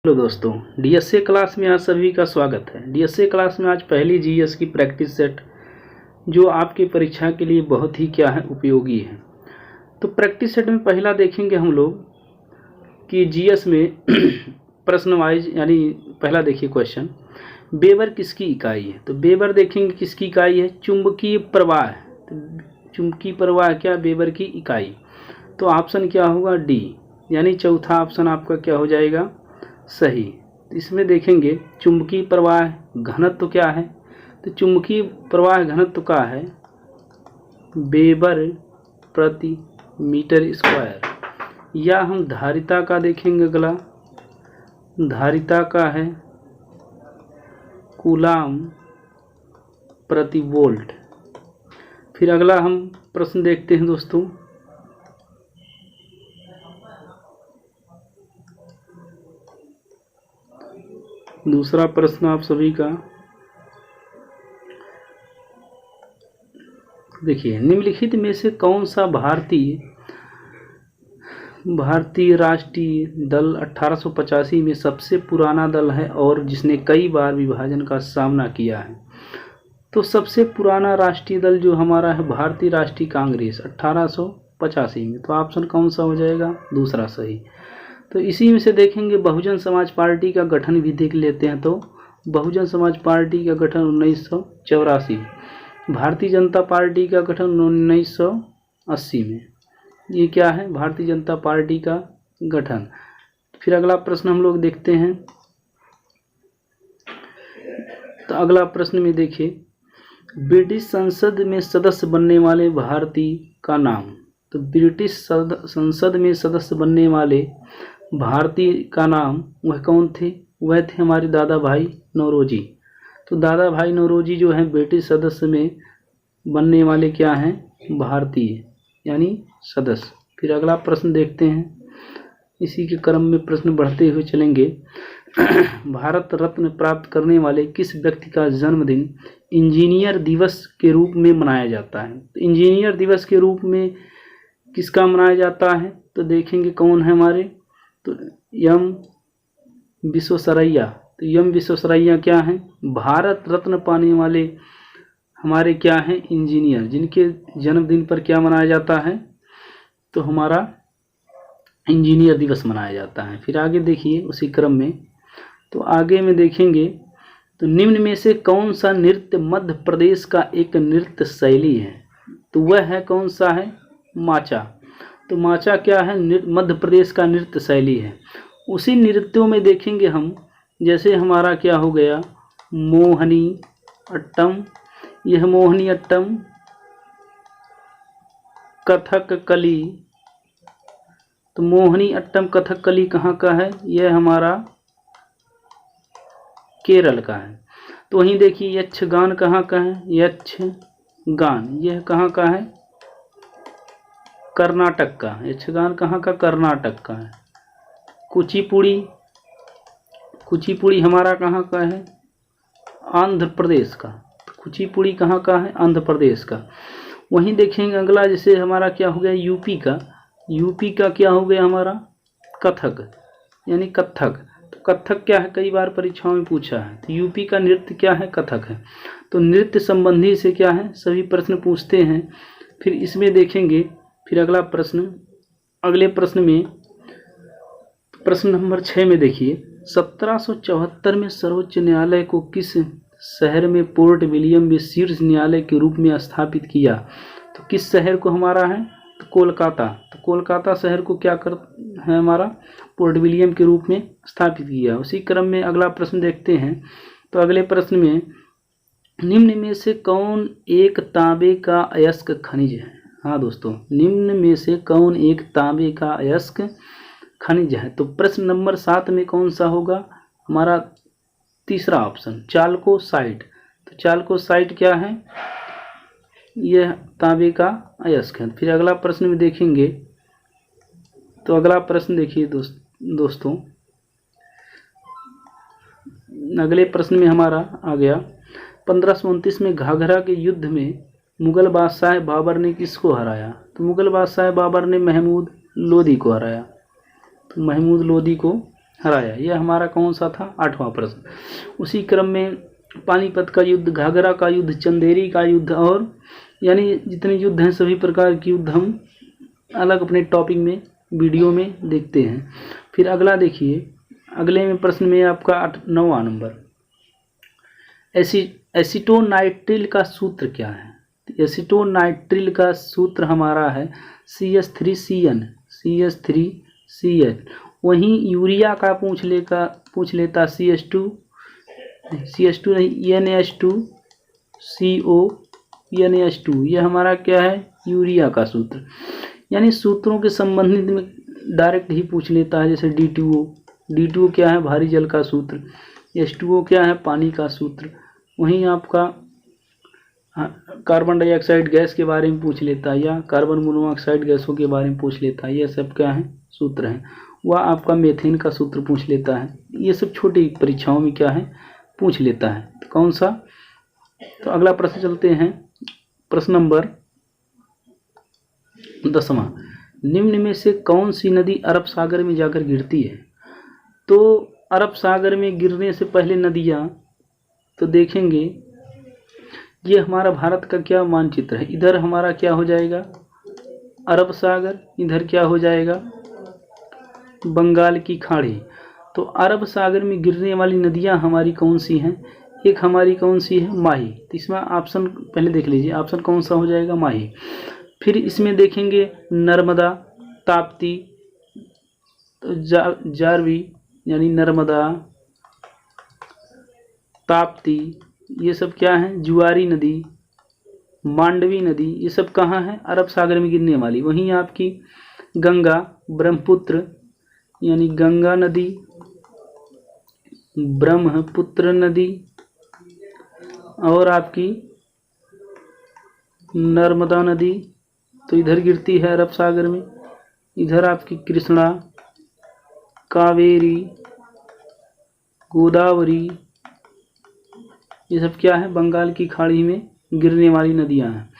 Hello दोस्तों, DSA class में आज सभी का स्वागत है। डीएसए क्लास में आज पहली जीएस की प्रैक्टिस सेट जो आपकी परीक्षा के लिए बहुत ही उपयोगी है। तो प्रैक्टिस सेट में पहला देखेंगे हम लोग कि जीएस में प्रश्न वाइज, यानी पहला देखिए क्वेश्चन, वेबर किसकी इकाई है। तो वेबर देखेंगे किसकी इकाई है, चुंबकीय प्रवाह। तो चुंबकीय प्रवाह क्या, वेबर की इकाई। तो ऑप्शन क्या होगा, डी, यानी चौथा ऑप्शन आपका क्या हो जाएगा, सही। इसमें देखेंगे चुंबकीय प्रवाह घनत्व क्या है, तो चुंबकीय प्रवाह घनत्व का है वेबर प्रति मीटर स्क्वायर। या हम धारिता का देखेंगे, अगला धारिता का है कूलाम प्रति वोल्ट। फिर अगला हम प्रश्न देखते हैं दोस्तों, दूसरा प्रश्न आप सभी का देखिए, निम्नलिखित में से कौन सा भारतीय राष्ट्रीय दल 1885 में सबसे पुराना दल है और जिसने कई बार विभाजन का सामना किया है। तो सबसे पुराना राष्ट्रीय दल जो हमारा है भारतीय राष्ट्रीय कांग्रेस 1885 में। तो ऑप्शन कौन सा हो जाएगा, दूसरा सही। तो इसी में से देखेंगे बहुजन समाज पार्टी का गठन भी देख लेते हैं। तो बहुजन समाज पार्टी का गठन 1984, भारतीय जनता पार्टी का गठन 1980 में। ये क्या है, भारतीय जनता पार्टी का गठन। फिर अगला प्रश्न हम लोग देखते हैं। तो अगला प्रश्न में देखिए, ब्रिटिश संसद में सदस्य बनने वाले भारतीय का नाम। तो ब्रिटिश संसद में सदस्य बनने वाले भारतीय का नाम वह कौन थे, वह थे हमारे दादा भाई नौरोजी। तो दादा भाई नौरोजी जो हैं ब्रिटिश सदस्य में बनने वाले क्या हैं, भारतीय यानी सदस्य। फिर अगला प्रश्न देखते हैं, इसी के क्रम में प्रश्न बढ़ते हुए चलेंगे। भारत रत्न प्राप्त करने वाले किस व्यक्ति का जन्मदिन इंजीनियर दिवस के रूप में मनाया जाता है। तो इंजीनियर दिवस के रूप में किसका मनाया जाता है, तो देखेंगे कौन है हमारे, तो एम विश्वेश्वरैया। तो एम विश्वेश्वरैया क्या हैं, भारत रत्न पाने वाले हमारे क्या हैं, इंजीनियर, जिनके जन्मदिन पर क्या मनाया जाता है, तो हमारा इंजीनियर दिवस मनाया जाता है। फिर आगे देखिए उसी क्रम में, तो आगे में देखेंगे, तो निम्न में से कौन सा नृत्य मध्य प्रदेश का एक नृत्य शैली है। तो वह है कौन सा है, माचा। तो माचा क्या है, मध्य प्रदेश का नृत्य शैली है। उसी नृत्यों में देखेंगे हम, जैसे हमारा क्या हो गया, मोहिनी अट्टम। यह मोहिनी अट्टम, कथकली। तो मोहिनी अट्टम कथकली कहाँ का है, यह हमारा केरल का है। तो वहीं देखिए यक्षगान कहाँ का है, यक्षगान यह कहाँ का है, कर्नाटक का। यक्षगान कहाँ का, कर्नाटक का है। कुचिपुड़ी हमारा कहाँ का है, आंध्र प्रदेश का। कुचिपुड़ी कहाँ का है, आंध्र प्रदेश का। वहीं देखेंगे अगला, जैसे हमारा क्या हो गया, यूपी का क्या हो गया हमारा, कथक यानी कथक। तो कथक क्या है, कई बार परीक्षाओं में पूछा है। तो यूपी का नृत्य क्या है, कथक है। तो नृत्य संबंधी से क्या है, सभी प्रश्न पूछते हैं। फिर इसमें देखेंगे, फिर अगला प्रश्न, अगले प्रश्न में प्रश्न नंबर 6 में देखिए, 1774 में सर्वोच्च न्यायालय को किस शहर में पोर्ट विलियम में शीर्ष न्यायालय के रूप में स्थापित किया। तो किस शहर को हमारा है, तो कोलकाता। तो कोलकाता शहर को क्या कर है हमारा, पोर्ट विलियम के रूप में स्थापित किया। उसी क्रम में अगला प्रश्न देखते हैं। तो अगले प्रश्न में, निम्न में से कौन एक तांबे का अयस्क खनिज है। हाँ दोस्तों, निम्न में से कौन एक तांबे का अयस्क खनिज है। तो प्रश्न नंबर 7 में कौन सा होगा, हमारा तीसरा ऑप्शन, चाल्कोसाइट। तो चाल्कोसाइट क्या है, यह तांबे का अयस्क है। फिर अगला प्रश्न में देखेंगे, तो अगला प्रश्न देखिए दोस्तों, अगले प्रश्न में हमारा आ गया, 1529 में घाघरा के युद्ध में मुगल बादशाह बाबर ने किसको हराया। तो मुगल बादशाह बाबर ने महमूद लोदी को हराया। तो महमूद लोदी को हराया। यह हमारा कौन सा था? 8वां प्रश्न। उसी क्रम में पानीपत का युद्ध, घाघरा का युद्ध, चंदेरी का युद्ध, और यानी जितने युद्ध हैं सभी प्रकार के युद्ध हम अलग अपने टॉपिक में वीडियो में देखते हैं। फिर अगला देखिए, अगले में प्रश्न में आपका 9वां नंबर, एसीटोनाइट्रिल का सूत्र क्या है? एसीटोनाइट्रिल का सूत्र हमारा है CH3CN, CH3CN। वहीं यूरिया का पूछ लेता CH2 नहीं, NH2CO NH2। यह हमारा क्या है? यूरिया का सूत्र। यानी सूत्रों के संबंधित में डायरेक्ट ही पूछ लेता है, जैसे D2O क्या है? भारी जल का सूत्र। H2O क्या है? पानी का सूत्र। वहीं आपका कार्बन डाइऑक्साइड गैस के बारे में पूछ लेता है, या कार्बन मोनोऑक्साइड गैसों के बारे में पूछ लेता है। यह सब क्या है? सूत्र हैं। वह आपका मीथेन का सूत्र पूछ लेता है। ये सब छोटी परीक्षाओं में क्या है? पूछ लेता है। तो कौन सा? तो अगला प्रश्न चलते हैं, प्रश्न नंबर 10वां। निम्न में से कौन सी नदी अरब सागर में जाकर गिरती है? तो अरब सागर में गिरने से पहले नदियाँ तो देखेंगे, ये हमारा भारत का क्या मानचित्र है। इधर हमारा क्या हो जाएगा? अरब सागर। इधर क्या हो जाएगा? बंगाल की खाड़ी। तो अरब सागर में गिरने वाली नदियां हमारी कौन सी हैं? एक हमारी कौन सी है? माही। तो इसमें ऑप्शन पहले देख लीजिए, ऑप्शन कौन सा हो जाएगा? माही। फिर इसमें देखेंगे नर्मदा, ताप्ती, तो जारवी यानी नर्मदा, ताप्ती, ये सब क्या है? जुआरी नदी, मांडवी नदी, ये सब कहाँ है? अरब सागर में गिरने वाली। वहीं आपकी गंगा, ब्रह्मपुत्र यानी गंगा नदी, ब्रह्मपुत्र नदी, और आपकी नर्मदा नदी तो इधर गिरती है अरब सागर में। इधर आपकी कृष्णा, कावेरी, गोदावरी, ये सब क्या है? बंगाल की खाड़ी में गिरने वाली नदियां हैं।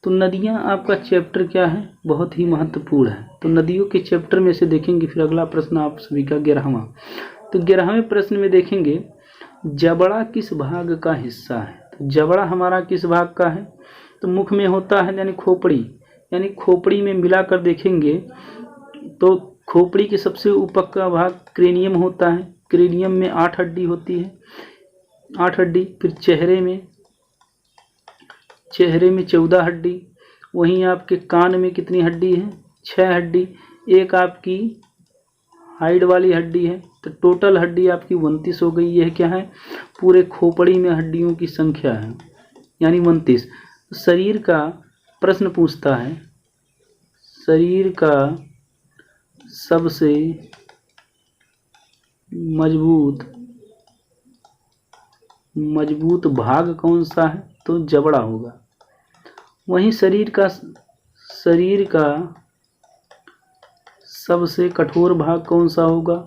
तो नदियां आपका चैप्टर क्या है? बहुत ही महत्वपूर्ण है। तो नदियों के चैप्टर में से देखेंगे। फिर अगला प्रश्न आप सभी का 11वां। तो 11वें प्रश्न में देखेंगे, जबड़ा किस भाग का हिस्सा है? तो जबड़ा हमारा किस भाग का है? तो मुख में होता है, यानी खोपड़ी। यानी खोपड़ी में मिलाकर देखेंगे तो खोपड़ी के सबसे ऊपर का भाग क्रेनियम होता है। क्रेनियम में 8 हड्डी होती है, 8 हड्डी। फिर चेहरे में 14 हड्डी। वहीं आपके कान में कितनी हड्डी है? 6 हड्डी। एक आपकी हाइड वाली हड्डी है। तो टोटल हड्डी आपकी 29 हो गई। यह क्या है? पूरे खोपड़ी में हड्डियों की संख्या है, यानी 29। शरीर का प्रश्न पूछता है, शरीर का सबसे मजबूत भाग कौन सा है? तो जबड़ा होगा। वहीं शरीर का सबसे कठोर भाग कौन सा होगा?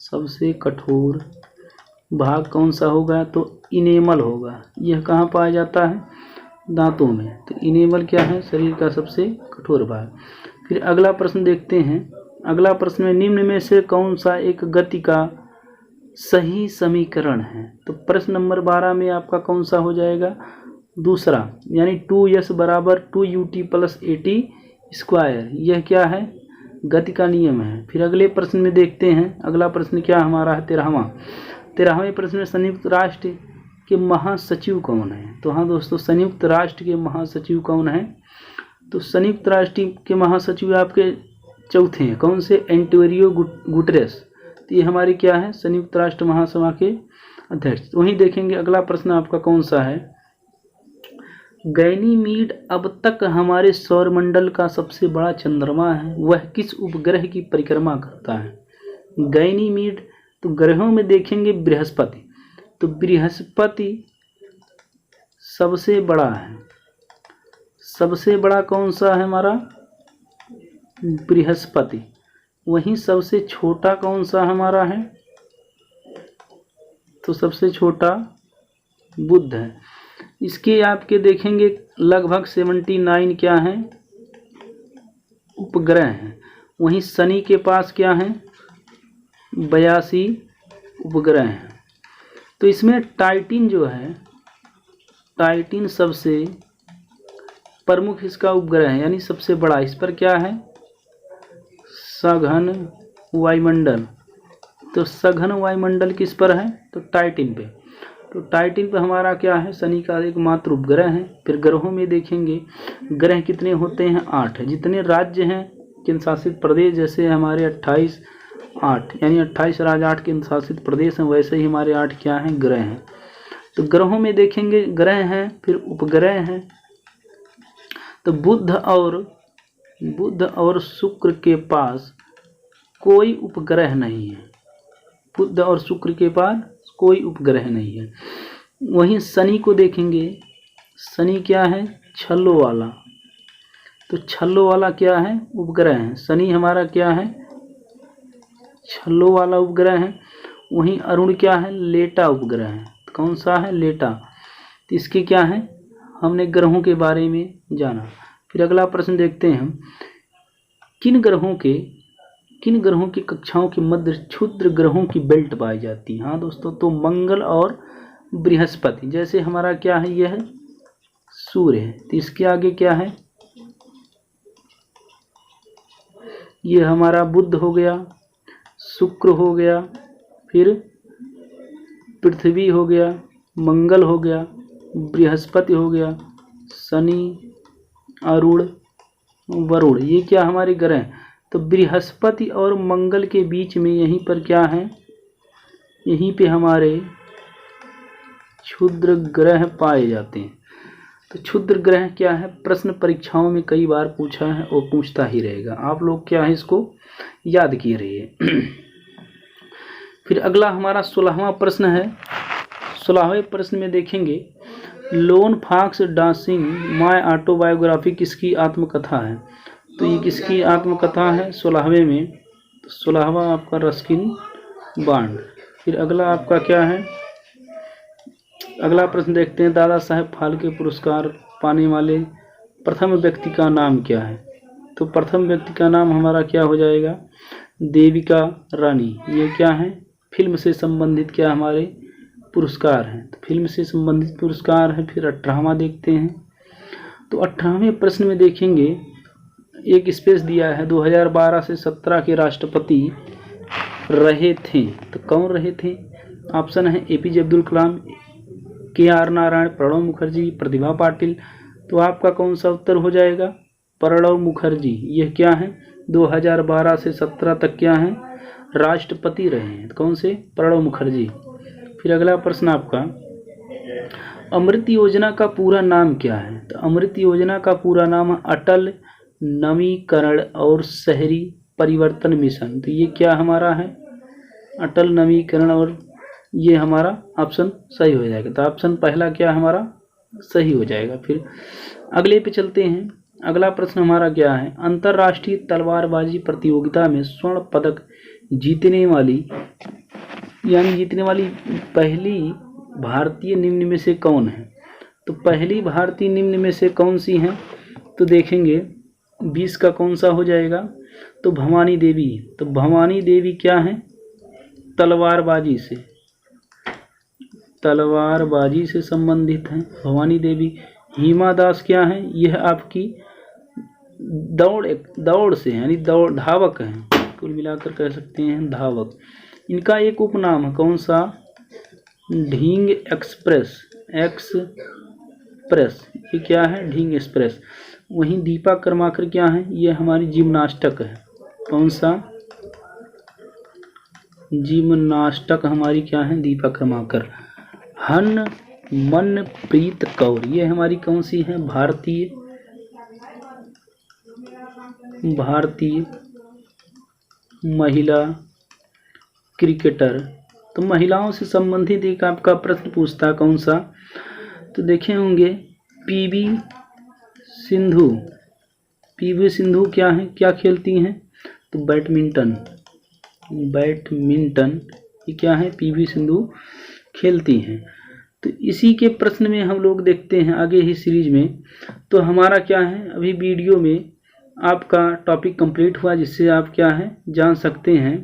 सबसे कठोर भाग कौन सा होगा? तो इनेमल होगा। यह कहाँ पाया जाता है? दांतों में। तो इनेमल क्या है? शरीर का सबसे कठोर भाग। फिर अगला प्रश्न देखते हैं। अगला प्रश्न में निम्न में से कौन सा एक गति का सही समीकरण है? तो प्रश्न नंबर 12 में आपका कौन सा हो जाएगा? दूसरा, यानी 2s बराबर 2ut प्लस 80 स्क्वायर। यह क्या है? गति का नियम है। फिर अगले प्रश्न में देखते हैं। अगला प्रश्न क्या हमारा है? 13वें प्रश्न में संयुक्त राष्ट्र के महासचिव कौन है? तो हाँ दोस्तों, संयुक्त राष्ट्र के महासचिव कौन है? तो संयुक्त राष्ट्र के महासचिव आपके चौथे हैं। कौन से? Antonio Guterres. तो ये हमारी क्या है? संयुक्त राष्ट्र महासभा के अध्यक्ष। वहीं देखेंगे अगला प्रश्न आपका कौन सा है? गैनीमीड अब तक हमारे सौरमंडल का सबसे बड़ा चंद्रमा है, वह किस उपग्रह की परिक्रमा करता है? गैनीमीड, तो ग्रहों में देखेंगे बृहस्पति। तो बृहस्पति सबसे बड़ा है। सबसे बड़ा कौन सा है हमारा? बृहस्पति। वहीं सबसे छोटा कौन सा हमारा है? तो सबसे छोटा बुध है। इसके आपके देखेंगे लगभग 79 क्या है? उपग्रह हैं। वहीं शनि के पास क्या है? 82 उपग्रह हैं। तो इसमें टाइटिन जो है, टाइटिन सबसे प्रमुख इसका उपग्रह है, यानी सबसे बड़ा। इस पर क्या है, सघन वायुमंडल। तो सघन वायुमंडल किस पर है, तो टाइटिन पे। तो टाइटिन पे हमारा क्या है, शनि का एकमात्र उपग्रह है। फिर ग्रहों में देखेंगे ग्रह कितने होते हैं, 8। जितने राज्य हैं केंद्र शासित प्रदेश, जैसे हमारे 28 8 यानी 28 राज्य 8 केंद्र शासित प्रदेश हैं, वैसे ही हमारे 8 क्या हैं, ग्रह हैं। तो ग्रहों में देखेंगे ग्रह हैं, फिर उपग्रह हैं। तो बुध और शुक्र के पास कोई उपग्रह नहीं है। बुध और शुक्र के पास कोई उपग्रह नहीं है। वहीं शनि को देखेंगे, शनि क्या है, छल्लों वाला। तो छल्लों वाला क्या है, उपग्रह है। शनि हमारा क्या है, छल्लों वाला उपग्रह है। वहीं अरुण क्या है, लेटा उपग्रह है। कौन सा है, लेटा। तो इसके क्या है, हमने ग्रहों के बारे में जाना। फिर अगला प्रश्न देखते हैं हम, किन ग्रहों की कक्षाओं के मध्य क्षुद्र ग्रहों की बेल्ट पाई जाती है। हाँ दोस्तों, तो मंगल और बृहस्पति। जैसे हमारा क्या है, यह है सूर्य है, तो इसके आगे क्या है, ये हमारा बुध हो गया, शुक्र हो गया, फिर पृथ्वी हो गया, मंगल हो गया, बृहस्पति हो गया, शनि, अरुण, वरुण। ये क्या हमारे ग्रह हैं। तो बृहस्पति और मंगल के बीच में यहीं पर क्या है, यहीं पे हमारे क्षुद्र ग्रह पाए जाते हैं। तो क्षुद्र ग्रह क्या है, प्रश्न परीक्षाओं में कई बार पूछा है और पूछता ही रहेगा। आप लोग क्या है, इसको याद किए रहिए। फिर अगला हमारा 16वां प्रश्न है। 16वें प्रश्न में देखेंगे, lone fox dancing my autobiography किसकी आत्मकथा है। तो ये किसकी आत्मकथा है, 16वें में। तो 16वां आपका रस्किन बॉन्ड। फिर अगला आपका क्या है, अगला प्रश्न देखते हैं, दादा साहेब फाल्के पुरस्कार पाने वाले प्रथम व्यक्ति का नाम क्या है। तो प्रथम व्यक्ति का नाम हमारा क्या हो जाएगा, देविका रानी। ये क्या है, फिल्म से संबंधित क्या हमारे पुरस्कार हैं। तो फिल्म से संबंधित पुरस्कार है। फिर 18वां देखते हैं। तो 18वें प्रश्न में देखेंगे, एक स्पेस दिया है, 2012 से 17 के राष्ट्रपति रहे थे। तो कौन रहे थे, ऑप्शन है एपीजे अब्दुल कलाम, KR नारायण, प्रणब मुखर्जी, प्रतिभा पाटिल। तो आपका कौन सा उत्तर हो जाएगा, प्रणब मुखर्जी। यह क्या है, 2012 से 17 तक क्या है, राष्ट्रपति रहे हैं। कौन से, प्रणब मुखर्जी। फिर अगला प्रश्न आपका, अमृत योजना का पूरा नाम क्या है। तो अमृत योजना का पूरा नाम अटल नवीकरण और शहरी परिवर्तन मिशन। तो ये क्या हमारा है, अटल नवीकरण, और ये हमारा ऑप्शन सही हो जाएगा। तो ऑप्शन पहला क्या हमारा सही हो जाएगा। फिर अगले पे चलते हैं। अगला प्रश्न हमारा क्या है, अंतर्राष्ट्रीय तलवारबाजी प्रतियोगिता में स्वर्ण पदक जीतने वाली पहली भारतीय निम्न में से कौन है। तो पहली भारतीय निम्न में से कौन सी है, तो देखेंगे 20 का कौन सा हो जाएगा, तो भवानी देवी। तो भवानी देवी क्या है, तलवारबाजी से संबंधित है भवानी देवी। हिमा दास क्या है, यह आपकी दौड़ से यानी धावक है, कुल मिलाकर कह सकते हैं धावक। इनका एक उपनाम है, कौन सा, ढींग एक्सप्रेस। ये क्या है, ढींग एक्सप्रेस। वहीं दीपा कर्माकर क्या है, ये हमारी जिम्नास्टक है। कौन सा, जिम्नास्टक हमारी क्या है, दीपा कर्माकर। हरमनप्रीत कौर, ये हमारी कौन सी है, भारतीय महिला क्रिकेटर। तो महिलाओं से संबंधित एक आपका प्रश्न पूछता है, कौन सा, तो देखे होंगे पीवी सिंधु क्या है, क्या खेलती हैं, तो बैडमिंटन। ये क्या है, पीवी सिंधु खेलती हैं। तो इसी के प्रश्न में हम लोग देखते हैं आगे ही सीरीज में। तो हमारा क्या है, अभी वीडियो में आपका टॉपिक कंप्लीट हुआ, जिससे आप क्या है जान सकते हैं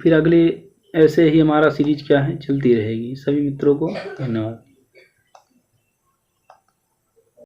फिर अगले ऐसे ही हमारा सीरीज क्या है चलती रहेगी। सभी मित्रों को धन्यवाद।